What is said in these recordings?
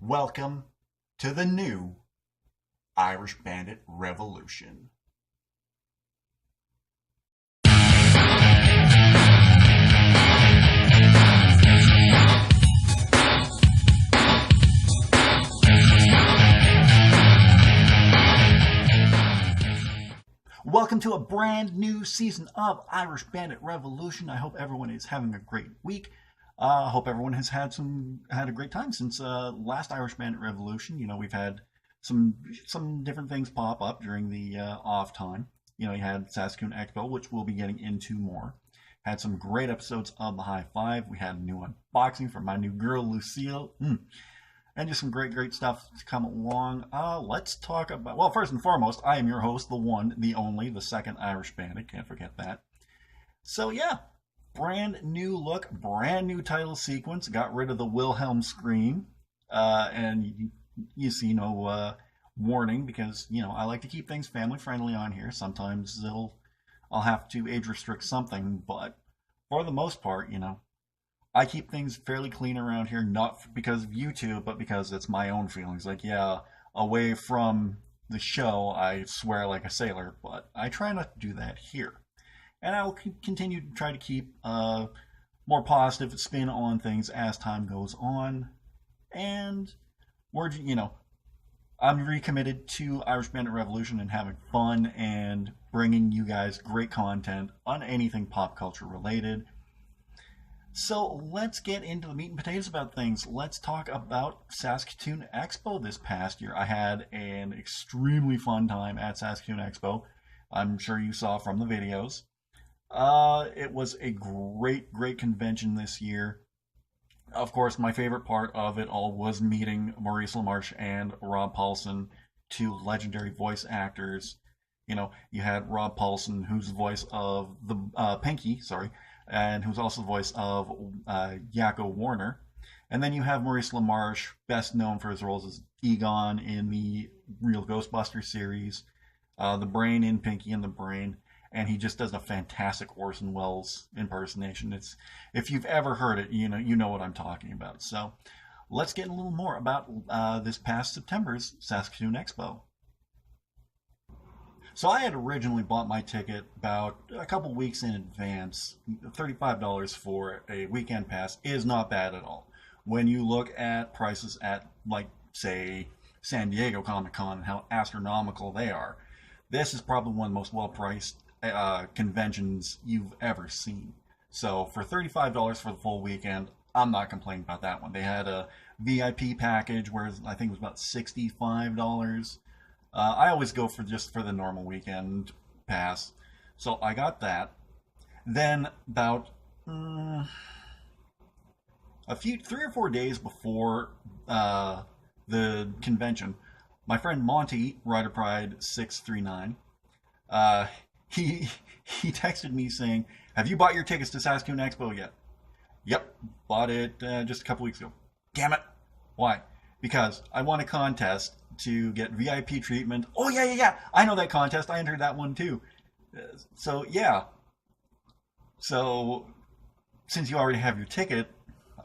Welcome to the new Irish Bandit Revolution. Welcome to a brand new season of Irish Bandit Revolution. I hope everyone is having a great week. I hope everyone has had a great time since last Irish Bandit Revolution. You know, we've had some different things pop up during the off time. You know, you had Se9 Ep1, which we'll be getting into more. Had some great episodes of the High Five. We had a new unboxing from my new girl Lucille. And just some great stuff to come along. Let's talk about, well, first and foremost, I am your host, the one, the only, the second Irish Bandit. Can't forget that. So yeah, brand new look, brand new title sequence. Got rid of the Wilhelm scream. And you see no warning because, you know, I like to keep things family friendly on here. Sometimes I'll have to age restrict something, but for the most part, you know, I keep things fairly clean around here, not because of YouTube, but because it's my own feelings. Like, yeah, away from the show, I swear like a sailor, but I try not to do that here. And I'll continue to try to keep a more positive spin on things as time goes on. And I'm recommitted to Irish Bandit Revolution and having fun and bringing you guys great content on anything pop culture related. So let's get into the meat and potatoes about things. Let's talk about Saskatoon Expo this past year. I had an extremely fun time at Saskatoon Expo. I'm sure you saw from the videos. It was a great convention this year. Of course, my favorite part of it all was meeting Maurice LaMarche and Rob Paulsen, two legendary voice actors. You know, you had Rob Paulsen, who's the voice of the Pinky, and who's also the voice of Yakko Warner. And then you have Maurice LaMarche, best known for his roles as Egon in the Real Ghostbusters series, the Brain in Pinky and the Brain, and he just does a fantastic Orson Welles impersonation. If you've ever heard it, you know what I'm talking about. So let's get a little more about this past September's Saskatoon Expo. So I had originally bought my ticket about a couple weeks in advance. $35 for a weekend pass is not bad at all. When you look at prices at, like, say, San Diego Comic-Con and how astronomical they are, this is probably one of the most well-priced conventions you've ever seen. So for $35 for the full weekend, I'm not complaining about that one. They had a VIP package where I think it was about $65. I always go for the normal weekend pass, so I got that. Then about 3 or 4 days before the convention, my friend Monty, Rider Pride 639, he texted me saying, "Have you bought your tickets to Saskatoon Expo yet?" "Yep, bought it just a couple weeks ago." "Damn it! Why?" "Because I won a contest to get VIP treatment." "Oh, yeah. I know that contest. I entered that one too." So, yeah. So, since you already have your ticket,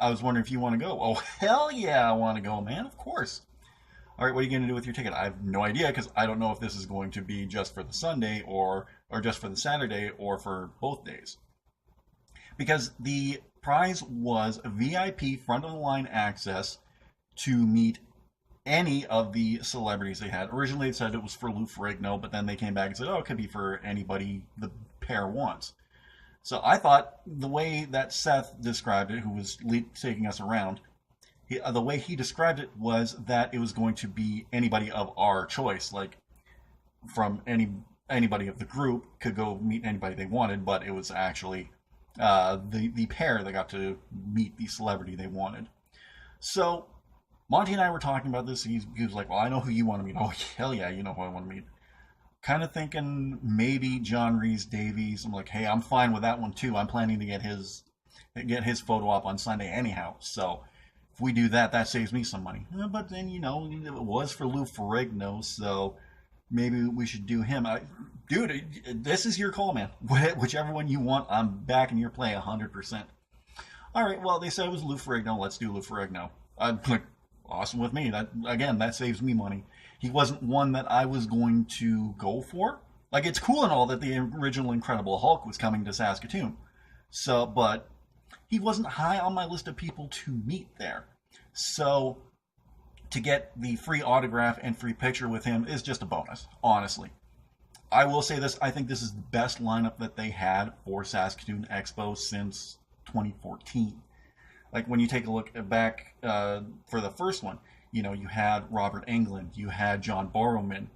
I was wondering if you want to go. "Oh, hell yeah, I want to go, man. Of course." "All right, what are you going to do with your ticket?" "I have no idea because I don't know if this is going to be just for the Sunday or just for the Saturday or for both days." Because the prize was VIP front-of-the-line access to meet any of the celebrities they had. Originally it said it was for Lou Ferrigno, but then they came back and said, oh, it could be for anybody the pair wants. So I thought the way that Seth described it, who was taking us around, the way he described it was that it was going to be anybody of our choice, like from anybody of the group could go meet anybody they wanted, but it was actually the pair that got to meet the celebrity they wanted. So Monty and I were talking about this. He was like, well, I know who you want to meet. "Oh, hell yeah, you know who I want to meet." Kind of thinking maybe John Rhys Davies. I'm like, hey, I'm fine with that one too. I'm planning to get his photo op on Sunday anyhow. So if we do that, that saves me some money. But then, you know, it was for Lou Ferrigno, so maybe we should do him. Dude, this is your call, man. Whichever one you want, I'm backing your play 100%. All right, well, they said it was Lou Ferrigno. Let's do Lou Ferrigno. I'm like, awesome with me. That again, that saves me money. He wasn't one that I was going to go for. Like it's cool and all that the original Incredible Hulk was coming to Saskatoon. So, but he wasn't high on my list of people to meet there. So to get the free autograph and free picture with him is just a bonus, honestly. I will say this, I think this is the best lineup that they had for Saskatoon Expo since 2014. Like when you take a look back for the first one, you know, you had Robert Englund, you had John Borrowman,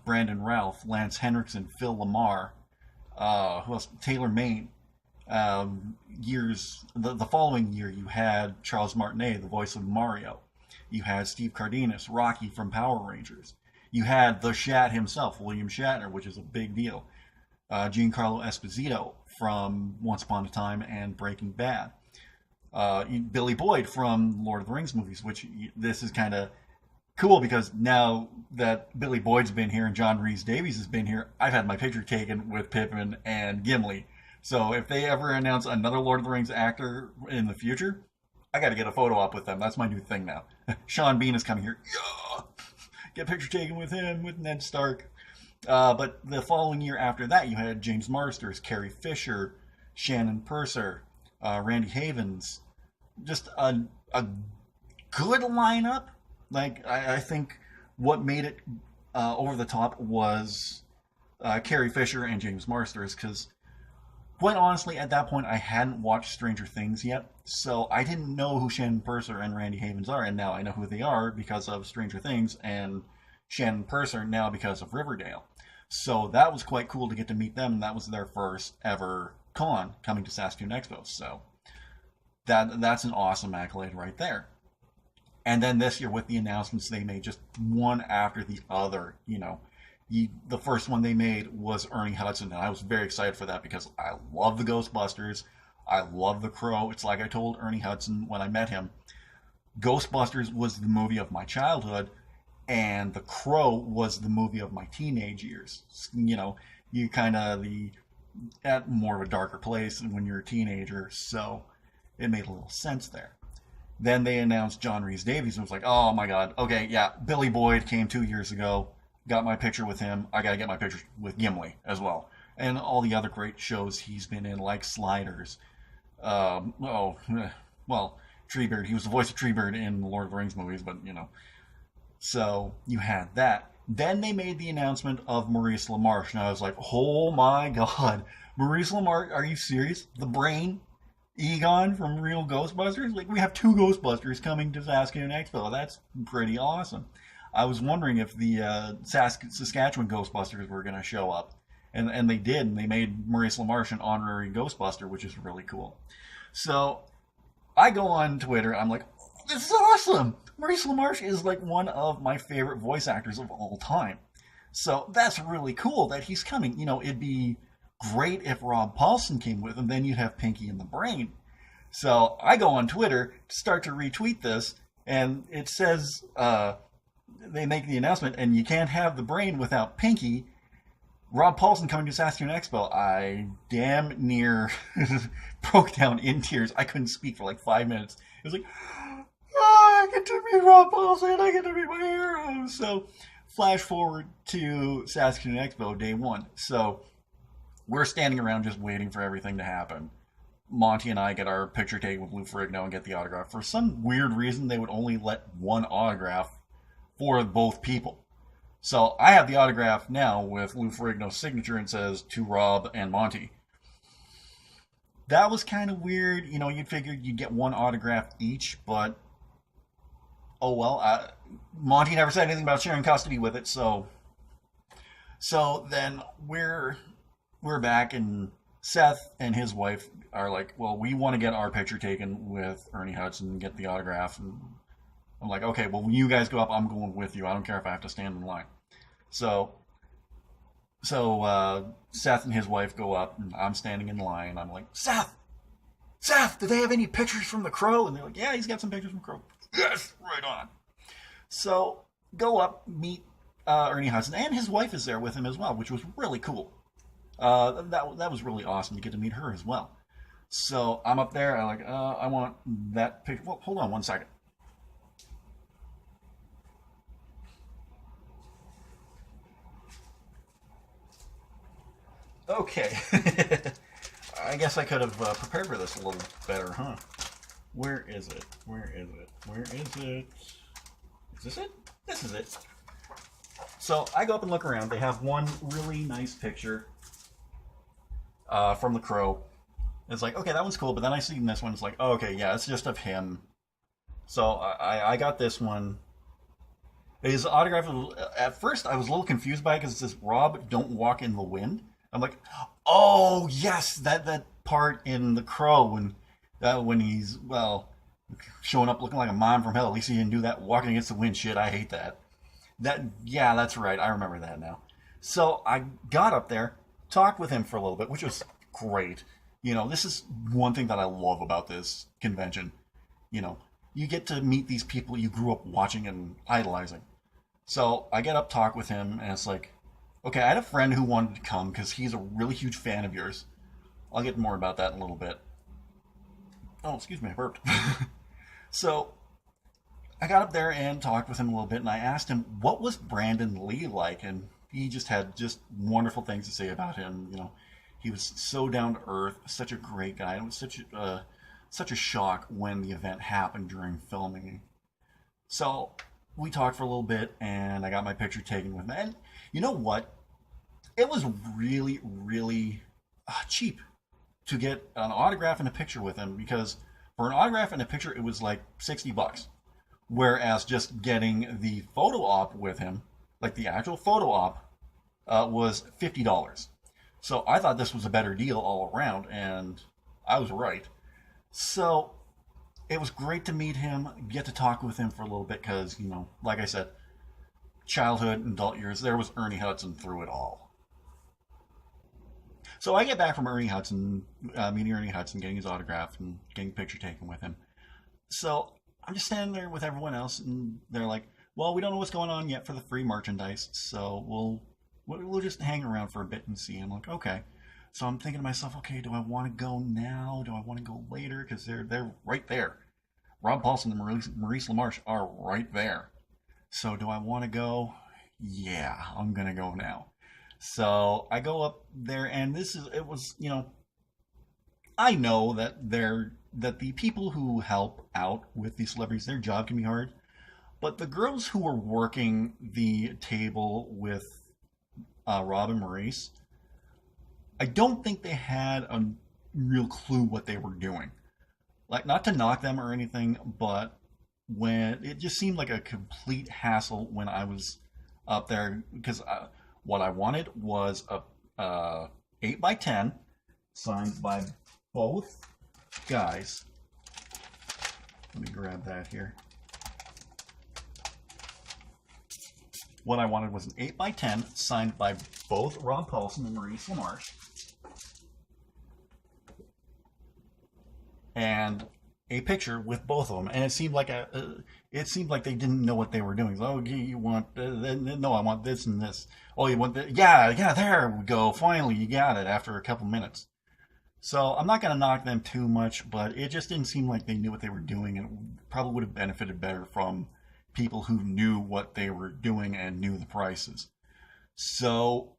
Brandon Ralph, Lance Henriksen, Phil Lamar, who else? Taylor Maine. The following year, you had Charles Martinet, the voice of Mario. You had Steve Cardenas, Rocky from Power Rangers. You had the Shat himself, William Shatner, which is a big deal. Giancarlo Esposito from Once Upon a Time and Breaking Bad. Billy Boyd from Lord of the Rings movies, which this is kind of cool because now that Billy Boyd's been here and John Rhys Davies has been here, I've had my picture taken with Pippin and Gimli. So if they ever announce another Lord of the Rings actor in the future, I got to get a photo op with them. That's my new thing now. Sean Bean is coming here. Yeah! Get a picture taken with him, with Ned Stark. But the following year after that, you had James Marsters, Carrie Fisher, Shannon Purser, Randy Havens. Just a good lineup. Like, I think what made it over the top was Carrie Fisher and James Marsters, because quite honestly, at that point, I hadn't watched Stranger Things yet, so I didn't know who Shannon Purser and Randy Havens are, and now I know who they are because of Stranger Things, and Shannon Purser now because of Riverdale. So that was quite cool to get to meet them, and that was their first ever con coming to Saskatoon Expo. So that's an awesome accolade right there. And then this year with the announcements they made, just one after the other, you know. The first one they made was Ernie Hudson, and I was very excited for that because I love the Ghostbusters. I love The Crow. It's like I told Ernie Hudson when I met him. Ghostbusters was the movie of my childhood, and The Crow was the movie of my teenage years. You know, you kind of at more of a darker place when you're a teenager, so it made a little sense there. Then they announced John Rhys Davies, and it was like, oh my god, okay, yeah, Billy Boyd came 2 years ago. Got my picture with him. I gotta get my picture with Gimli as well, and all the other great shows he's been in, like Sliders. Treebeard. He was the voice of Treebeard in the Lord of the Rings movies, but you know. So you had that. Then they made the announcement of Maurice LaMarche, and I was like, oh my god, Maurice LaMarche, are you serious? The Brain, Egon from Real Ghostbusters? Like, we have 2 Ghostbusters coming to Saskatoon Expo. That's pretty awesome. I was wondering if the Saskatchewan Ghostbusters were going to show up. And they did, and they made Maurice LaMarche an honorary Ghostbuster, which is really cool. So I go on Twitter, I'm like, this is awesome! Maurice LaMarche is like one of my favorite voice actors of all time. So that's really cool that he's coming. You know, it'd be great if Rob Paulsen came with him, then you'd have Pinky and the Brain. So I go on Twitter to start to retweet this, and it says... they make the announcement, and you can't have the Brain without Pinky. Rob Paulsen coming to Saskatoon Expo. I damn near broke down in tears. I couldn't speak for like 5 minutes. It was like, oh, I get to meet Rob Paulsen. I get to meet my hero. So, flash forward to Saskatoon Expo day 1. So, we're standing around just waiting for everything to happen. Monty and I get our picture taken with Lou Ferrigno and get the autograph. For some weird reason, they would only let one autograph for both people. So I have the autograph now with Lou Ferrigno's signature and says, to Rob and Monty. That was kind of weird. You know, you'd figured you'd get one autograph each, but oh well. Monty never said anything about sharing custody with it, so then we're back, and Seth and his wife are like, well, we want to get our picture taken with Ernie Hudson and get the autograph. And I'm like, okay, well, when you guys go up, I'm going with you. I don't care if I have to stand in line. So Seth and his wife go up, and I'm standing in line. I'm like, Seth, do they have any pictures from The Crow? And they're like, yeah, he's got some pictures from Crow. Yes, right on. So go up, meet Ernie Hudson, and his wife is there with him as well, which was really cool. That was really awesome to get to meet her as well. So I'm up there. I want that picture. Well, hold on one second. Okay. I guess I could have prepared for this a little better, huh? Where is it? Where is it? Where is it? Is this it? This is it. So I go up and look around. They have one really nice picture from The Crow. It's like, okay, that one's cool, but then I see this one. It's like, oh, okay, yeah, it's just of him. So I got this one. His autograph. At first, I was a little confused by it because it says, "Rob, don't walk in the wind." I'm like, oh yes, that part in The Crow when he's showing up looking like a mom from hell. At least he didn't do that walking against the wind shit. I hate that. Yeah, that's right. I remember that now. So I got up there, talked with him for a little bit, which was great. This is one thing that I love about this convention. You know, you get to meet these people you grew up watching and idolizing. So I get up, talk with him, and it's like, okay, I had a friend who wanted to come because he's a really huge fan of yours. I'll get more about that in a little bit. Oh, excuse me, I burped. So I got up there and talked with him a little bit, and I asked him what was Brandon Lee like, and he just had just wonderful things to say about him. He was so down to earth, such a great guy. It was such a shock when the event happened during filming. So we talked for a little bit, and I got my picture taken with him. And you know what? It was really, really cheap to get an autograph and a picture with him because for an autograph and a picture, it was like $60. Whereas just getting the photo op with him, like the actual photo op, was $50. So I thought this was a better deal all around, and I was right. So it was great to meet him, get to talk with him for a little bit because, like I said, childhood and adult years, there was Ernie Hudson through it all. So I get back from Ernie Hudson, meeting Ernie Hudson, getting his autograph, and getting a picture taken with him. So I'm just standing there with everyone else, and they're like, "Well, we don't know what's going on yet for the free merchandise, so we'll just hang around for a bit and see." I'm like, "Okay." So I'm thinking to myself, "Okay, do I want to go now? Do I want to go later? Because they're right there. Rob Paulson and Maurice LaMarche are right there. So do I want to go? Yeah, I'm gonna go now." So I go up there, and it was, I know that the people who help out with these celebrities, their job can be hard, but the girls who were working the table with Rob and Maurice, I don't think they had a real clue what they were doing. Like, not to knock them or anything, but when it just seemed like a complete hassle when I was up there because what I wanted was a 8x10 signed by both guys. Let me grab that here. What I wanted was an 8x10 signed by both Rob Paulson and Maurice LaMarche. And a picture with both of them, and it seemed like they didn't know what they were doing. Oh, you want? No, I want this and this. Oh, you want that? Yeah. There we go. Finally, you got it after a couple minutes. So I'm not going to knock them too much, but it just didn't seem like they knew what they were doing, and it probably would have benefited better from people who knew what they were doing and knew the prices. So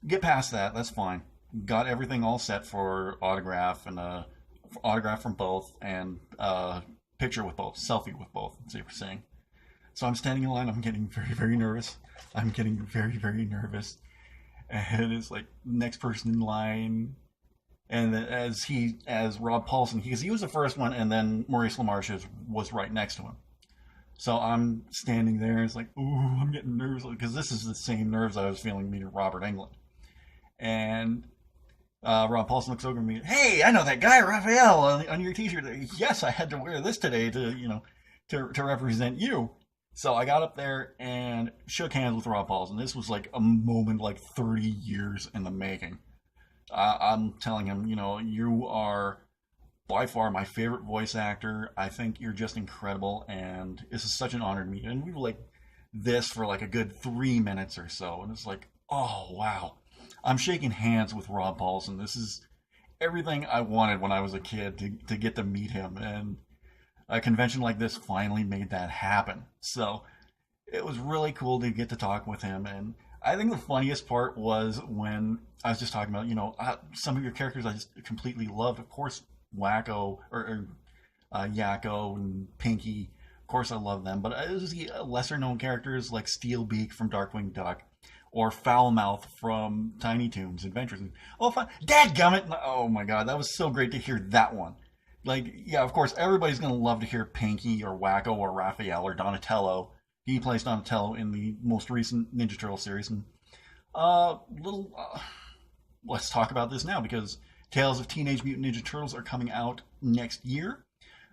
get past that. That's fine. Got everything all set for autograph and autograph from both and picture with both, selfie with both, as they were saying. So I'm standing in line. I'm getting very, very nervous. I'm getting very, very nervous. And it's like next person in line. And as Rob Paulson, because he was the first one, and then Maurice LaMarche was right next to him. So I'm standing there, and it's like, ooh, I'm getting nervous because this is the same nerves I was feeling meeting Robert Englund. And Rob Paulson looks over at me. Hey, I know that guy, Raphael, on your T-shirt. Yes, I had to wear this today to represent you. So I got up there and shook hands with Rob Paulson. This was like a moment like 30 years in the making. I'm telling him, you are by far my favorite voice actor. I think you're just incredible, and this is such an honor to meet you. And we were like this for like a good 3 minutes or so, and it's like, oh wow. I'm shaking hands with Rob Paulson. This is everything I wanted when I was a kid to get to meet him. And a convention like this finally made that happen. So it was really cool to get to talk with him. And I think the funniest part was when I was just talking about, some of your characters I just completely loved. Of course, Wacko or Yakko and Pinky. Of course, I love them. But it was the lesser known characters like Steelbeak from Darkwing Duck or Foulmouth from Tiny Toons Adventures. Oh, Dadgummit! Oh my god, that was so great to hear that one. Like, yeah, of course, everybody's going to love to hear Pinky or Wacko or Raphael or Donatello. He plays Donatello in the most recent Ninja Turtle series. And little, let's talk about this now because Tales of Teenage Mutant Ninja Turtles are coming out next year.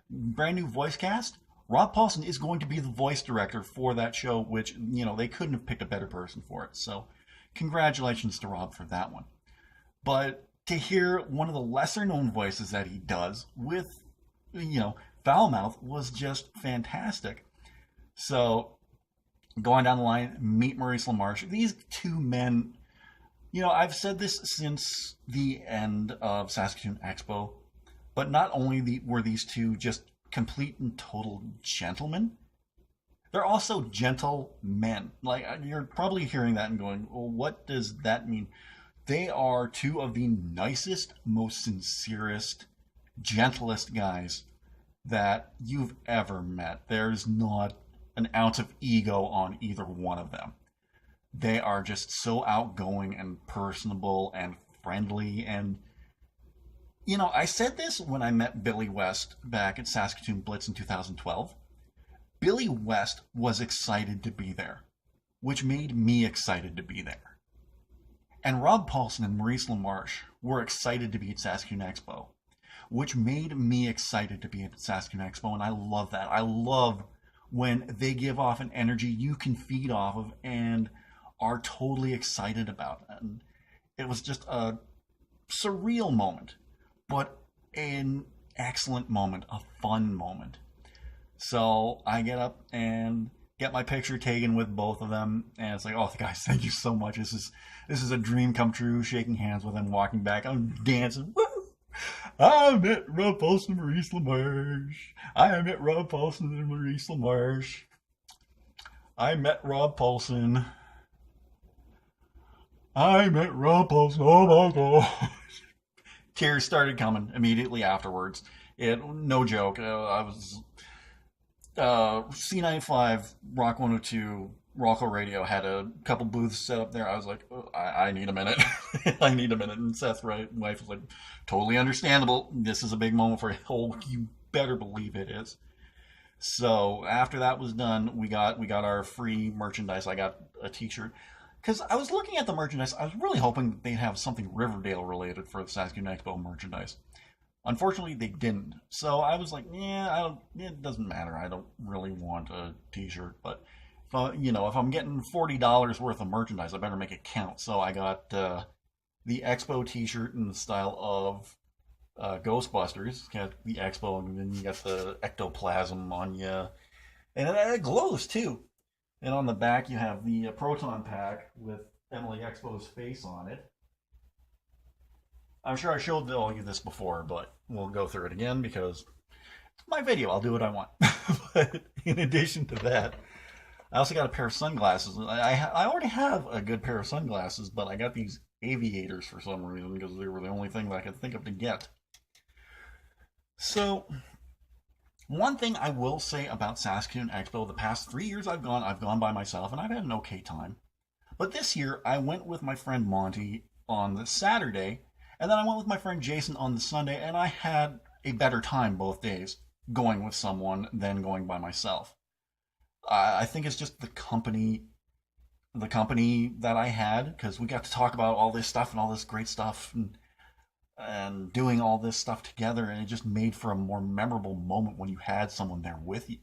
Brand new voice cast. Rob Paulsen is going to be the voice director for that show, which, they couldn't have picked a better person for it. So, congratulations to Rob for that one. But to hear one of the lesser known voices that he does with, Foulmouth was just fantastic. So, going down the line, meet Maurice LaMarche. These two men, I've said this since the end of Saskatoon Expo, but not only were these two just complete and total gentlemen, they're also gentle men. Like, you're probably hearing that and going, well, what does that mean? They are two of the nicest, most sincerest, gentlest guys that you've ever met. There's not an ounce of ego on either one of them. They are just so outgoing and personable and friendly. And, I said this when I met Billy West back at Saskatoon Blitz in 2012. Billy West was excited to be there, which made me excited to be there. And Rob Paulsen and Maurice LaMarche were excited to be at Saskatoon Expo, which made me excited to be at Saskatoon Expo. And I love that. I love when they give off an energy you can feed off of and are totally excited about. And it was just a surreal moment, but an excellent moment, a fun moment. So I get up and get my picture taken with both of them, and it's like, oh, guys, thank you so much. This is a dream come true. Shaking hands with them, walking back, I'm dancing. Woo! I met Rob Paulsen and Maurice LaMarche. I met Rob Paulsen and Maurice LaMarche. I met Rob Paulsen. I met Rob Paulsen. Oh my gosh. Tears started coming immediately afterwards. No joke. I was C95 Rock 102 Rocco Radio had a couple booths set up there. I was like, oh, I need a minute. I need a minute. And Seth's wife was like, totally understandable. This is a big moment for you. Oh, you better believe it is. So after that was done, we got our free merchandise. I got a t-shirt. Because I was looking at the merchandise, I was really hoping they'd have something Riverdale related for the Saskatoon Expo merchandise. Unfortunately, they didn't. So I was like, it doesn't matter. I don't really want a t-shirt. But, if I'm getting $40 worth of merchandise, I better make it count. So I got the Expo t-shirt in the style of Ghostbusters. Got the Expo, and then you got the ectoplasm on you. And it glows, too. And on the back, you have the Proton Pack with Emily Expo's face on it. I'm sure I showed all you this before, but we'll go through it again because it's my video. I'll do what I want. But in addition to that, I also got a pair of sunglasses. I already have a good pair of sunglasses, but I got these aviators for some reason because they were the only thing that I could think of to get. So, one thing I will say about Saskatoon Expo, the past 3 years I've gone by myself, and I've had an okay time. But this year, I went with my friend Monty on the Saturday, and then I went with my friend Jason on the Sunday, and I had a better time both days going with someone than going by myself. I think it's just the company that I had, because we got to talk about all this stuff and all this great stuff and doing all this stuff together, and it just made for a more memorable moment when you had someone there with you.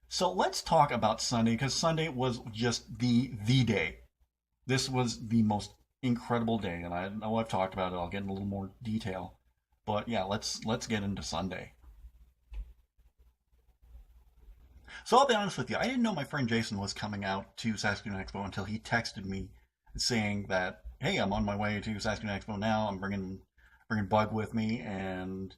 So let's talk about Sunday, because Sunday was just the day. This was the most incredible day, and I know I've talked about it. I'll get in a little more detail, but yeah, let's get into Sunday. So I'll be honest with you, I didn't know my friend Jason was coming out to Saskatoon Expo until he texted me saying that, hey, I'm on my way to Saskatoon Expo now. I'm bringing Bug with me, and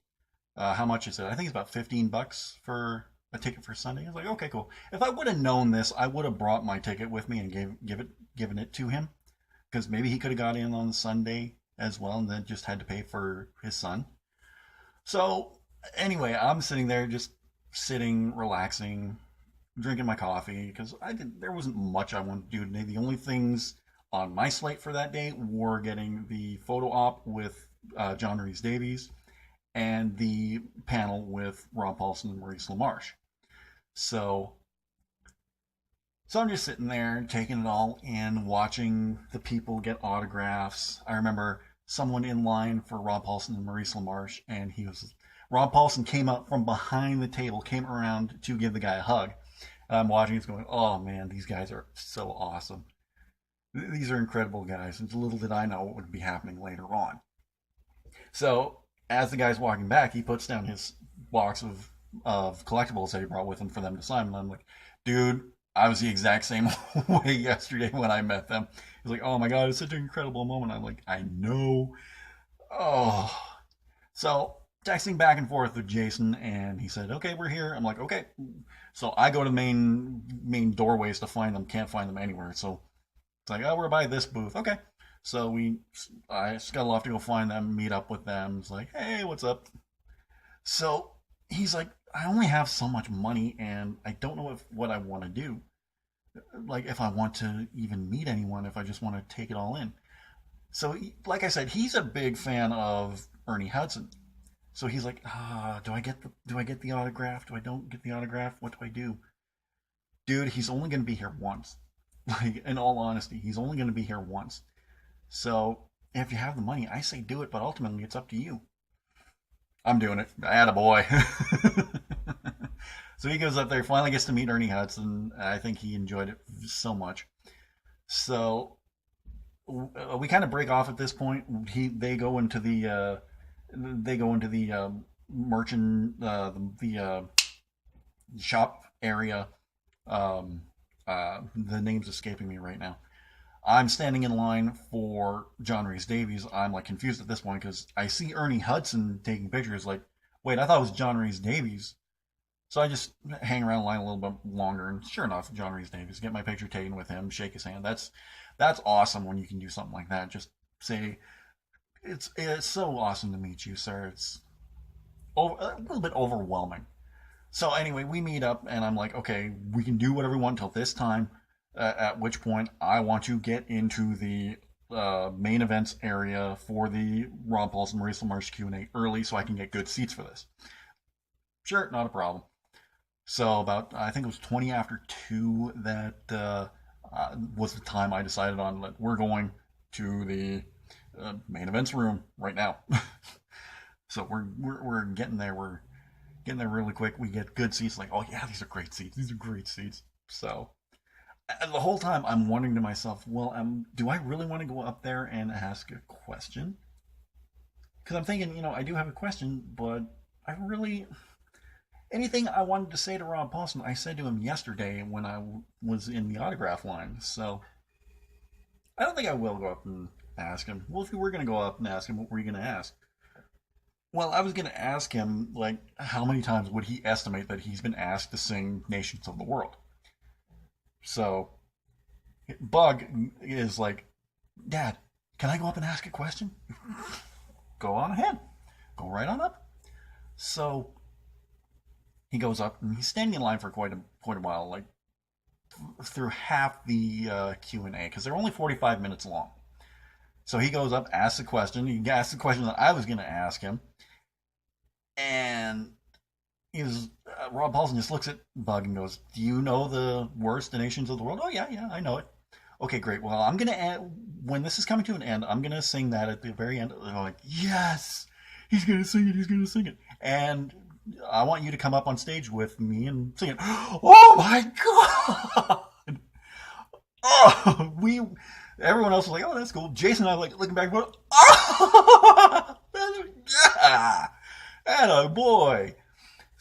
how much is it? I think it's about $15 for a ticket for Sunday. I was like, okay, cool. If I would have known this, I would have brought my ticket with me and given it to him, because maybe he could have got in on Sunday as well, and then just had to pay for his son. So anyway, I'm sitting there just sitting, relaxing, drinking my coffee because there wasn't much I wanted to do today. The only things on my slate for that day were getting the photo op with John Rhys Davies and the panel with Rob Paulsen and Maurice LaMarche. So I'm just sitting there taking it all in, watching the people get autographs. I remember someone in line for Rob Paulsen and Maurice LaMarche, and Rob Paulsen came up from behind the table, came around to give the guy a hug. And I'm watching, it's going, oh man, these guys are so awesome. These are incredible guys. And little did I know what would be happening later on. So as the guy's walking back, he puts down his box of collectibles that he brought with him for them to sign. And I'm like, dude, I was the exact same way yesterday when I met them. He's like, oh my God, it's such an incredible moment. I'm like, I know. Oh. So texting back and forth with Jason, and he said, okay, we're here. I'm like, okay. So I go to the main doorways to find them. Can't find them anywhere. So it's like, oh, we're by this booth. Okay. So I scuttle off to go find them, meet up with them. It's like, hey, what's up? So he's like, I only have so much money, and I don't know what I want to do. Like, if I want to even meet anyone, if I just want to take it all in. So, like I said, he's a big fan of Ernie Hudson. So he's like, do I get the autograph? Do I don't get the autograph? What do I do? Dude, he's only going to be here once. Like, in all honesty, he's only going to be here once. So if you have the money, I say do it, but ultimately it's up to you. I'm doing it. Attaboy. So he goes up there, finally gets to meet Ernie Hudson. I think he enjoyed it so much. So we kind of break off at this point. They go into the merchant the shop area. The name's escaping me right now. I'm standing in line for John Rhys Davies. I'm like confused at this point because I see Ernie Hudson taking pictures. Like, wait, I thought it was John Rhys Davies. So I just hang around the line a little bit longer, and sure enough, John Rhys Davies. Get my picture taken with him, shake his hand. That's awesome when you can do something like that. Just say, it's so awesome to meet you, sir. It's a little bit overwhelming. So anyway, we meet up, and I'm like, okay, we can do whatever we want until this time. At which point, I want to get into the main events area for the Rob Paulsen Maurice LaMarche Q&A early, so I can get good seats for this. Sure, not a problem. So about, I think it was 20 after 2 that was the time I decided on that we're going to the main events room right now. So we're getting there. We're getting there really quick. We get good seats. Like, oh yeah, these are great seats. These are great seats. So and the whole time I'm wondering to myself, well, do I really want to go up there and ask a question? Because I'm thinking, I do have a question, but anything I wanted to say to Rob Paulsen, I said to him yesterday when I was in the autograph line. So I don't think I will go up and ask him. Well, if you were going to go up and ask him, what were you going to ask? Well, I was going to ask him, like, how many times would he estimate that he's been asked to sing Nations of the World? So Bug is like, Dad, can I go up and ask a question? Go on ahead. Go right on up. So he goes up, and he's standing in line for quite a while, like through half the Q&A, because they're only 45 minutes long. So he goes up, asks a question. He asks the question that I was going to ask him, and Rob Paulsen just looks at Bug and goes, "Do you know the worst nations of the world?" "Oh yeah, I know it." "Okay, great. Well, I'm gonna when this is coming to an end, I'm gonna sing that at the very end." And I'm like, "Yes, he's gonna sing it. He's gonna sing it." And I want you to come up on stage with me and sing it. Oh my God! Oh, everyone else was like, "Oh, that's cool." Jason and I were like looking back, going, "Oh, yeah, atta boy."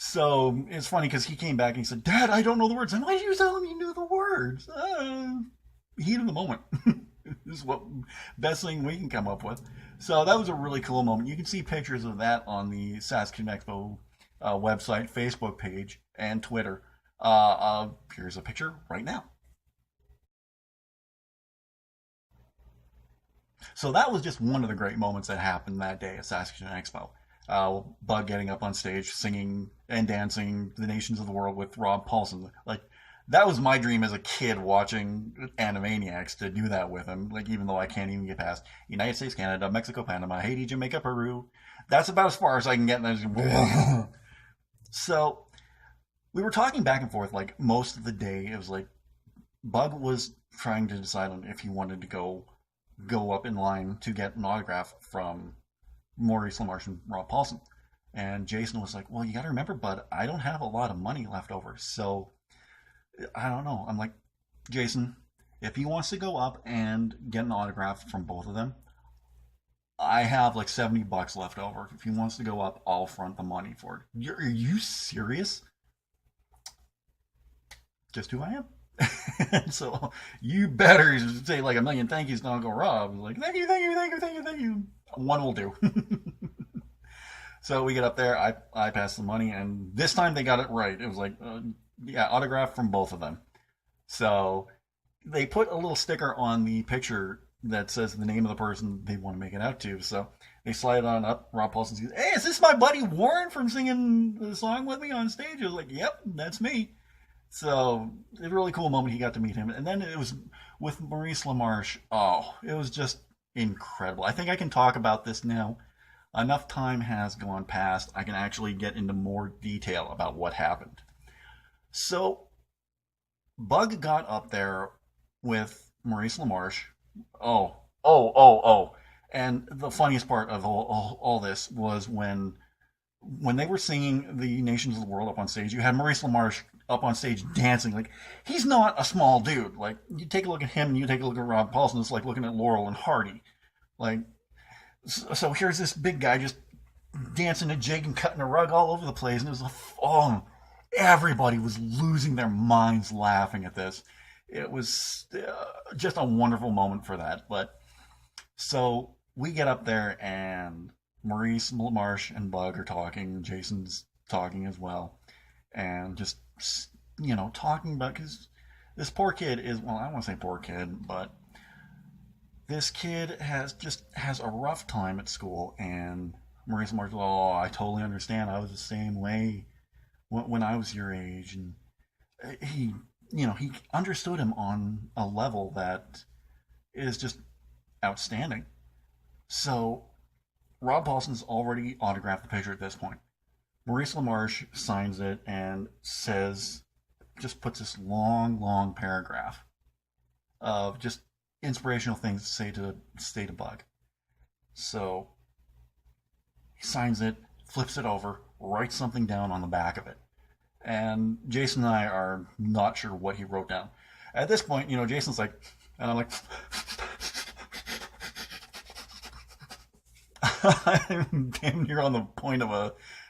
So it's funny because he came back and he said, "Dad, I don't know the words." And why did you tell him you knew the words? Heat of the moment. This is what best thing we can come up with. So that was a really cool moment. You can see pictures of that on the Saskatoon Expo website, Facebook page, and Twitter. Here's a picture right now. So that was just one of the great moments that happened that day at Saskatoon Expo. Bug getting up on stage, singing and dancing "The Nations of the World" with Rob Paulson. Like that was my dream as a kid watching Animaniacs to do that with him. Like even though I can't even get past United States, Canada, Mexico, Panama, Haiti, Jamaica, Peru. That's about as far as I can get. So we were talking back and forth like most of the day. It was like Bug was trying to decide on if he wanted to go up in line to get an autograph from Maurice LaMarche and Rob Paulson. And Jason was like, well, you got to remember, bud, I don't have a lot of money left over. So I don't know. I'm like, Jason, if he wants to go up and get an autograph from both of them, I have like $70 left over. If he wants to go up, I'll front the money for it. Are you serious? Just who I am. So you better say like a million thank yous to Uncle Rob. Like, thank you, thank you, thank you, thank you, thank you. One will do. So we get up there, I pass the money, and this time they got it right. It was like, yeah, autograph from both of them. So they put a little sticker on the picture that says the name of the person they want to make it out to. So they slide it on up. Rob Paulson says, hey, is this my buddy Warren from singing the song with me on stage? I was like, yep, that's me. So it was a really cool moment. He got to meet him. And then it was with Maurice LaMarche. Oh, it was just incredible. I think I can talk about this now. Enough time has gone past. I can actually get into more detail about what happened. So Bug got up there with Maurice LaMarche. Oh. And the funniest part of all this was when they were singing the Nations of the World up on stage, you had Maurice LaMarche up on stage dancing. Like, he's not a small dude. Like, you take a look at him and you take a look at Rob Paulson, it's like looking at Laurel and Hardy. Like, so here's this big guy just dancing a jig and cutting a rug all over the place, and it was everybody was losing their minds laughing at this. It was just a wonderful moment for that. But so we get up there, and Maurice LaMarche and Bug are talking. Jason's talking as well, and just talking about, because this poor kid is, well, I don't want to say poor kid, but this kid has a rough time at school. And Maurice LaMarche, oh, I totally understand. I was the same way when I was your age. And he understood him on a level that is just outstanding. So Rob Paulson's already autographed the picture at this point. Maurice LaMarche signs it and just puts this long paragraph of just inspirational things to say to Bug. So he signs it, flips it over, writes something down on the back of it. And Jason and I are not sure what he wrote down. At this point, Jason's like, and I'm like, I'm damn near on the point of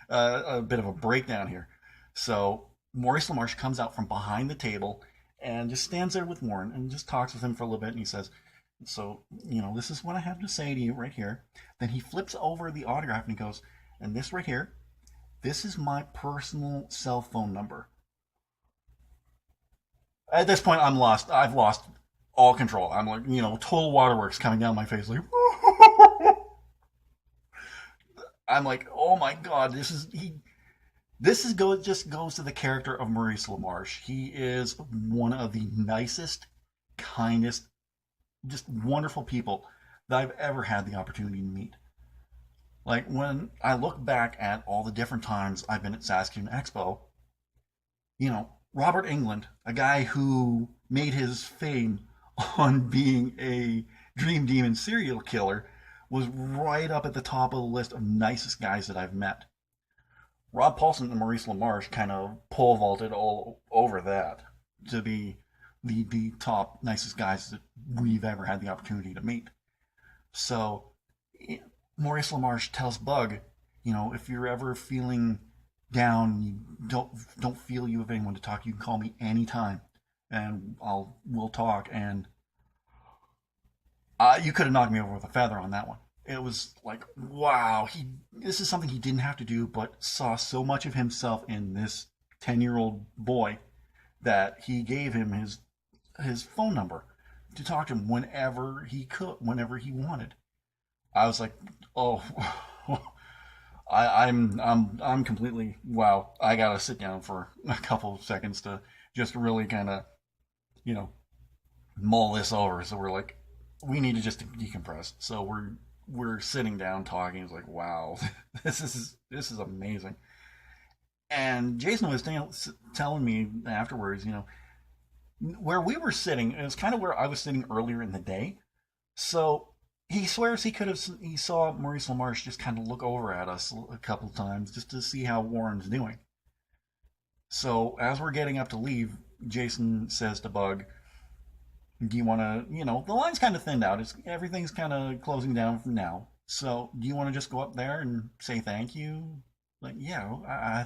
a bit of a breakdown here. So Maurice LaMarche comes out from behind the table and just stands there with Warren and just talks with him for a little bit. And he says, so, this is what I have to say to you right here. Then he flips over the autograph and he goes, and this right here, this is my personal cell phone number. At this point, I'm lost. I've lost all control. I'm like, total waterworks coming down my face. Like, I'm like, oh my God, just goes to the character of Maurice LaMarche. He is one of the nicest, kindest, just wonderful people that I've ever had the opportunity to meet. Like, when I look back at all the different times I've been at Saskatoon Expo, Robert Englund, a guy who made his fame on being a Dream Demon serial killer, was right up at the top of the list of nicest guys that I've met. Rob Paulson and Maurice LaMarche kind of pole vaulted all over that to be the top nicest guys that we've ever had the opportunity to meet. So Maurice LaMarche tells Bug, if you're ever feeling down, you don't feel you have anyone to talk, you can call me anytime, and we'll talk. And you could have knocked me over with a feather on that one. It was like, wow, this is something he didn't have to do, but saw so much of himself in this 10-year-old boy that he gave him his phone number to talk to him whenever he could, whenever he wanted. I was like, oh, I'm completely wow. I gotta sit down for a couple of seconds to just really kind of you know mull this over. So we're like, we need to just decompress. So we're sitting down talking. It's like, wow, this is amazing. And Jason was telling me afterwards, where we were sitting, it was kind of where I was sitting earlier in the day. So he swears he saw Maurice LaMarche just kind of look over at us a couple of times just to see how Warren's doing. So as we're getting up to leave, Jason says to Bug, "Do you want to, the line's kind of thinned out. Everything's kind of closing down from now. So do you want to just go up there and say thank you?" Like, yeah,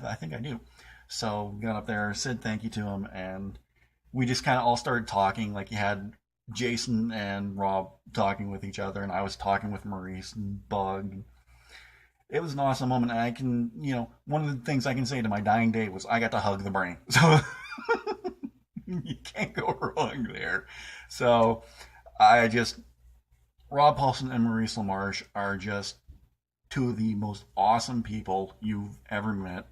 I think I do. So got up there, said thank you to him, and we just kind of all started talking. Like, you had Jason and Rob talking with each other, and I was talking with Maurice and Bug. It was an awesome moment. And I can, one of the things I can say to my dying day was I got to hug the brain. So you can't go wrong there. So Rob Paulson and Maurice LaMarche are just two of the most awesome people you've ever met.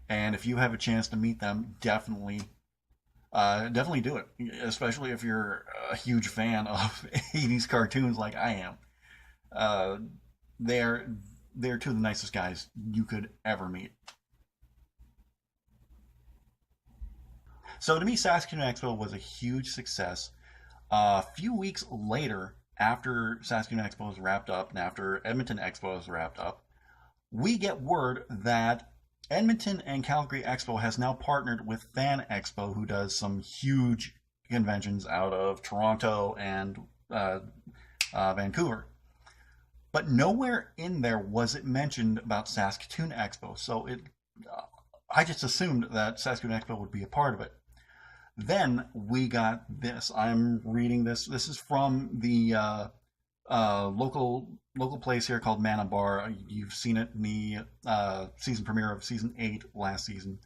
And if you have a chance to meet them, definitely do it. Especially if you're a huge fan of 80s cartoons like I am. They're two of the nicest guys you could ever meet. So to me, Saskatoon Expo was a huge success. A few weeks later, after Saskatoon Expo was wrapped up and after Edmonton Expo was wrapped up, we get word that Edmonton and Calgary Expo has now partnered with Fan Expo, who does some huge conventions out of Toronto and Vancouver. But nowhere in there was it mentioned about Saskatoon Expo. So I just assumed that Saskatoon Expo would be a part of it. Then we got this. I'm reading this. This is from the local place here called Mana Bar. You've seen it in the season premiere of season 8 last season.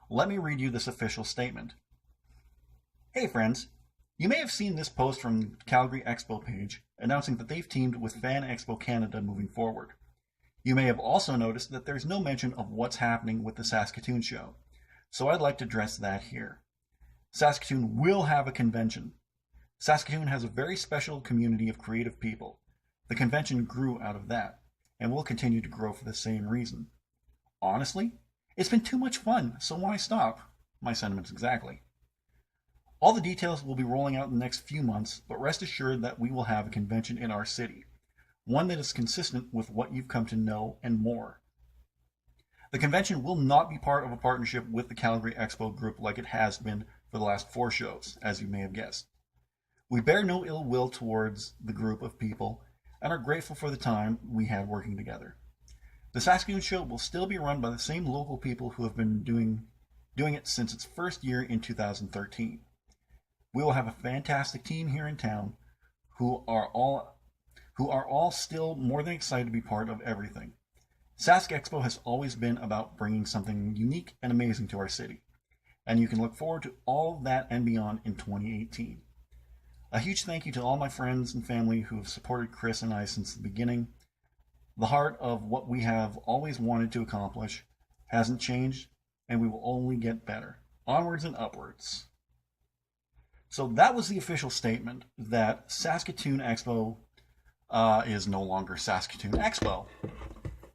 Let me read you this official statement. Hey friends, you may have seen this post from Calgary Expo page announcing that they've teamed with Fan Expo Canada moving forward. You may have also noticed that there's no mention of what's happening with the Saskatoon show, so I'd like to address that here. Saskatoon will have a convention. Saskatoon has a very special community of creative people. The convention grew out of that, and will continue to grow for the same reason. Honestly, it's been too much fun, so why stop? My sentiments exactly. All the details will be rolling out in the next few months, but rest assured that we will have a convention in our city, one that is consistent with what you've come to know and more. The convention will not be part of a partnership with the Calgary Expo group like it has been for the last 4 shows, as you may have guessed. We bear no ill will towards the group of people and are grateful for the time we had working together. The Saskatoon show will still be run by the same local people who have been doing it since its first year in 2013. We will have a fantastic team here in town who are all still more than excited to be part of everything. Sask Expo has always been about bringing something unique and amazing to our city, and you can look forward to all of that and beyond in 2018. A huge thank you to all my friends and family who have supported Chris and I since the beginning. The heart of what we have always wanted to accomplish hasn't changed, and we will only get better. Onwards and upwards. So that was the official statement that Saskatoon Expo is no longer Saskatoon Expo.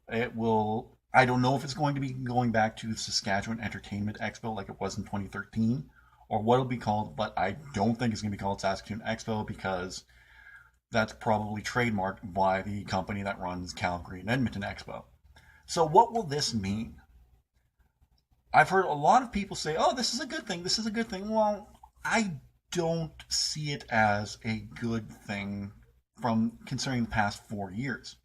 I don't know if it's going to be going back to Saskatchewan Entertainment Expo like it was in 2013, or what it'll be called, but I don't think it's going to be called Saskatoon Expo because that's probably trademarked by the company that runs Calgary and Edmonton Expo. So what will this mean? I've heard a lot of people say, oh, this is a good thing, this is a good thing. Well, I don't see it as a good thing from considering the past 4 years.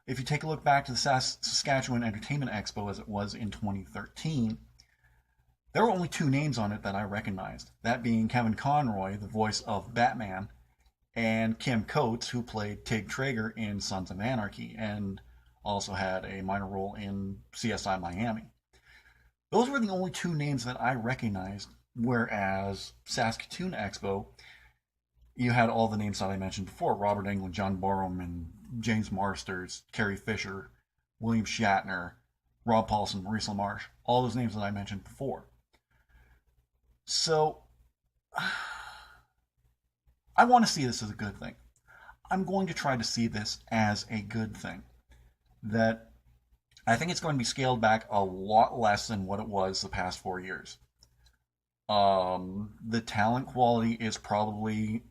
If you take a look back to the Saskatchewan Entertainment Expo as it was in 2013, there were only 2 names on it that I recognized, that being Kevin Conroy, the voice of Batman, and Kim Coates, who played Tig Traeger in Sons of Anarchy and also had a minor role in CSI Miami. Those were the only two names that I recognized. Whereas Saskatoon Expo, you had all the names that I mentioned before: Robert Englund, John Barrowman, James Marsters, Carrie Fisher, William Shatner, Rob Paulson, Maurice LaMarche, all those names that I mentioned before. So I want to see this as a good thing. I'm going to try to see this as a good thing. That I think it's going to be scaled back a lot less than what it was the past 4 years. The talent quality is probably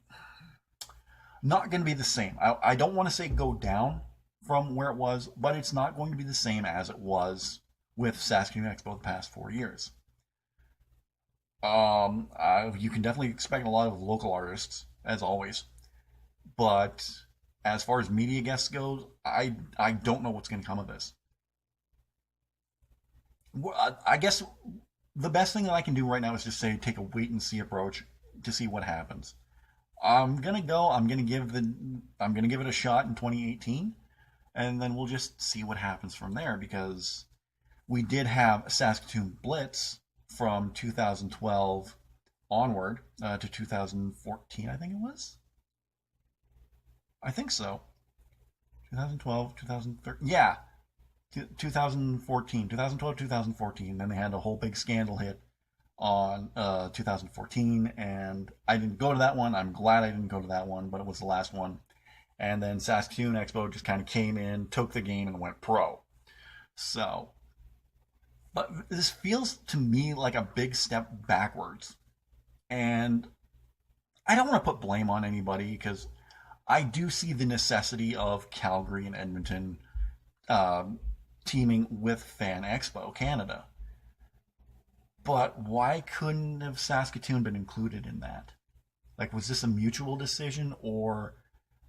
not going to be the same. I don't want to say go down from where it was, but it's not going to be the same as it was with Saskatoon Expo the past 4 years. You can definitely expect a lot of local artists, as always, but as far as media guests goes, I don't know what's going to come of this. I guess the best thing that I can do right now is just say take a wait and see approach to see what happens. I'm gonna go. I'm gonna give it a shot in 2018, and then we'll just see what happens from there. Because we did have Saskatoon Blitz from 2012 onward to 2014, I think it was. I think so. 2012, 2013. Yeah, 2014, 2012, 2014. Then they had a whole big scandal hit on 2014, and I didn't go to that one. I'm glad I didn't go to that one, but it was the last one. And then Saskatoon Expo just kind of came in, took the game, and went pro. So, but this feels to me like a big step backwards. And I don't want to put blame on anybody because I do see the necessity of Calgary and Edmonton teaming with Fan Expo Canada. But why couldn't have Saskatoon been included in that? Like, was this a mutual decision, or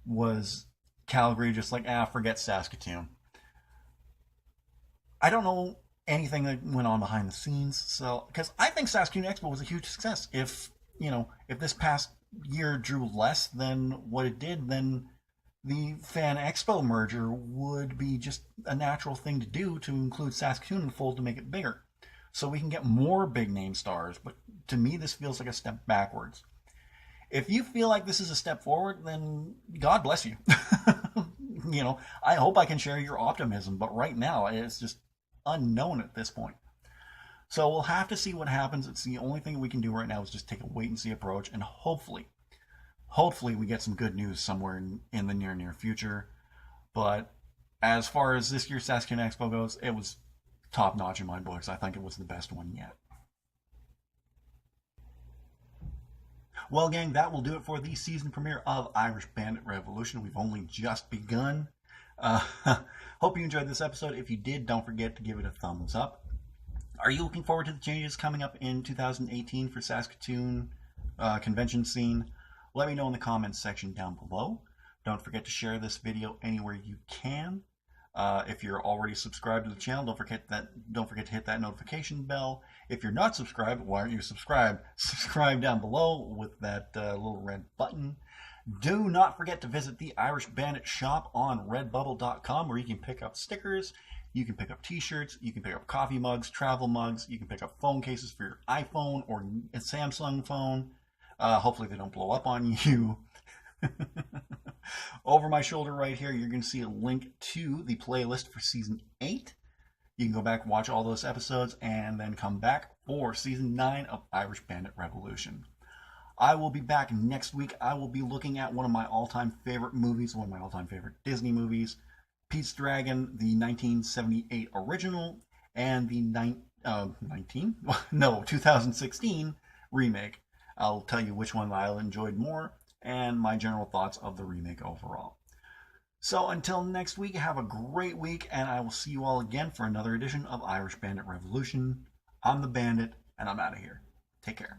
was Calgary just like, forget Saskatoon? I don't know anything that went on behind the scenes, so because I think Saskatoon Expo was a huge success. If this past year drew less than what it did, then the Fan Expo merger would be just a natural thing to do to include Saskatoon in the fold to make it bigger, so we can get more big name stars. But to me, this feels like a step backwards. If you feel like this is a step forward, then God bless you. I hope I can share your optimism, but right now it's just unknown at this point. So we'll have to see what happens. It's the only thing we can do right now is just take a wait and see approach, and hopefully we get some good news somewhere in the near future. But as far as this year's Saskatoon Expo goes, it was top notch in my books. I think it was the best one yet. Well, gang, that will do it for the season premiere of Irish Bandit Revolution. We've only just begun. Hope you enjoyed this episode. If you did, don't forget to give it a thumbs up. Are you looking forward to the changes coming up in 2018 for Saskatoon convention scene? Let me know in the comments section down below. Don't forget to share this video anywhere you can. If you're already subscribed to the channel, don't forget to hit that notification bell. If you're not subscribed, why aren't you subscribed? Subscribe down below with that little red button. Do not forget to visit the Irish Bandit shop on redbubble.com, where you can pick up stickers, you can pick up t-shirts, you can pick up coffee mugs, travel mugs, you can pick up phone cases for your iPhone or a Samsung phone. Hopefully they don't blow up on you. Over my shoulder right here, you're going to see a link to the playlist for Season 8. You can go back, watch all those episodes, and then come back for Season 9 of Irish Bandit Revolution. I will be back next week. I will be looking at one of my all-time favorite movies, one of my all-time favorite Disney movies, Pete's Dragon, the 1978 original, and the 2016 remake. I'll tell you which one I enjoyed more, and my general thoughts of the remake overall. So until next week, have a great week, and I will see you all again for another edition of Irish Bandit Revolution. I'm the Bandit, and I'm out of here. Take care.